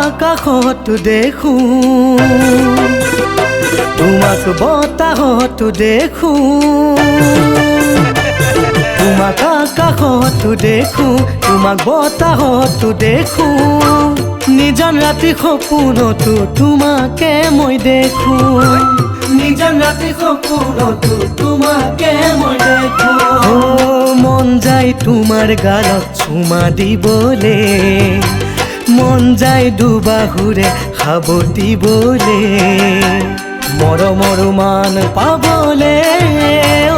আকাশত দেখো, তোমাক বতাহত দেখো, তোমাক আকাশত দেখো, তোমাক বতাহত দেখো, নিজান ৰাতি সপোনতো তোমাকে মই দেখো, নিজান ৰাতি সপোনতো তোমাকে মই দেখো। মন যায় তোমাৰ গালত চুমা দিবলে, মন যায় দুবাহুৰে সাবটিবলে, মৰমৰ মান পাবলে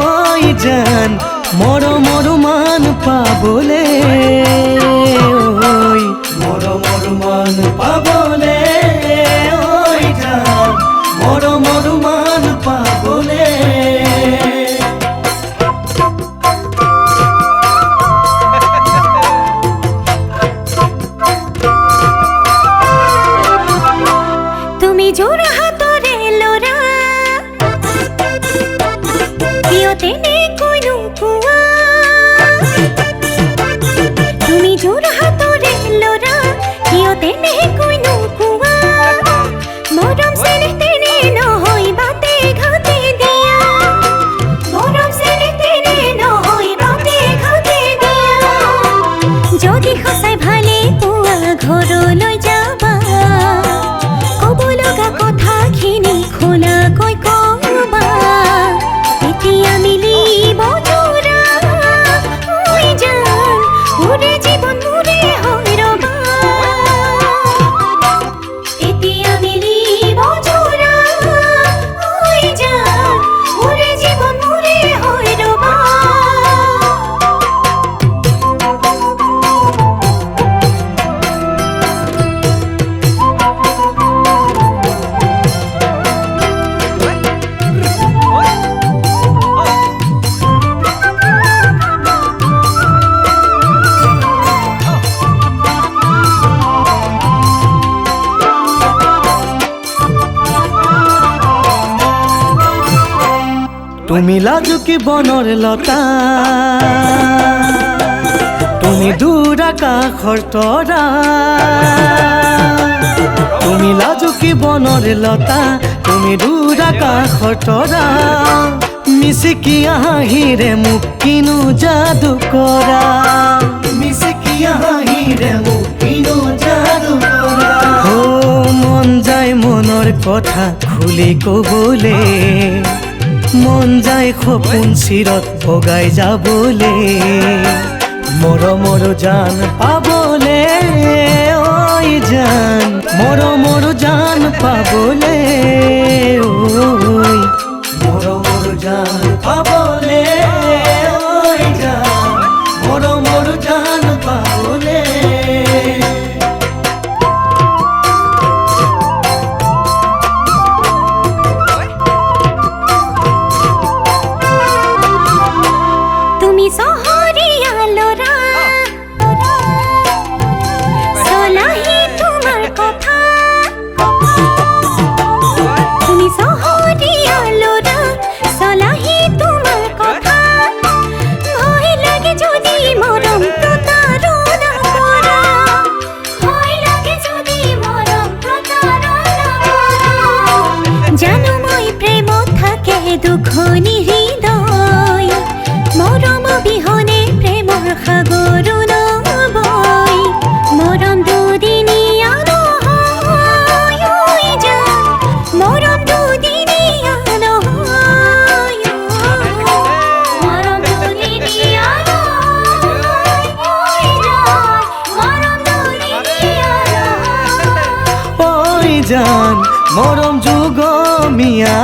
ঐ জান, মৰমৰ মান পাবলে ঐ, মৰমৰ মান পাবলে ঐ জান, মৰমৰ মান পাবলে। তুমি যোৰহাটৰে ল'ৰা, কিয় তেনেকৈ নোকোৱা? তুমি যোৰহাটৰে ল'ৰা, কিয় তেনেকৈ নোকোৱা? মৰম চেনেহ তেনে নহয় বাটে ঘাটে দিয়া, মৰম চেনেহ তেনে নহয় বাটে ঘাটে দিয়া। যদি সঁচাই ভালে পোৱা ঘৰলৈ যাবা, ক'ব লগা কথাখিনি খোলাকৈ ক'বা, তেতিয়া মিলিব যোৰা ঐ জান, মোৰে জীৱন মোৰে হৈ ৰ'বা, তেতিয়া মিলিব যোৰা ঐ জান, মোৰে জীৱন মোৰে হৈ ৰ'বা। তুমি লাজুকী বনৰ লতা, তুমি দূৰ আকাশৰ তৰা, তুমি লাজুকী বনৰ লতা, তুমি দূৰ আকাশৰ তৰা, মিচিকি হাঁহিৰে মোক কিনো যাদু কৰা, মিচিকি হাঁহিৰে মোক কিনো যাদু কৰা। মন যায় মনৰ কথা খুলি ক'বলে, মন যায় সপোন চিৰত বগাই যাবলে, মৰমৰ জান পাবলে ঐ জান, মৰমৰ জান পাবলে ঐ, মৰমৰ জান পাবলে ঐ জান, মৰমৰ জান পাবলে। তুমি চহৰীয়া ল'ৰা, চলাহি তোমাৰ কথা, তুমি চহৰীয়া ল'ৰা, চলাহি তোমাৰ কথা, ভয় লাগে যদি মৰম প্ৰতাৰণা কৰা, ভয় লাগে যদি মৰম প্ৰতাৰণা কৰা। জানো মই প্ৰেমত থাকে দুখনি হৃদয়, মৰম অবিহনে প্ৰেমৰ সাগৰ নবয়, মৰম দুদিনীয়া নহয় ঐ জান, মৰম দুদিনীয়া নহয়, মৰম দুদিনীয়া নহয় ঐ জান, মৰম দুদিনীয়া নহয়। ঐ জান, মৰম যুগমীয়া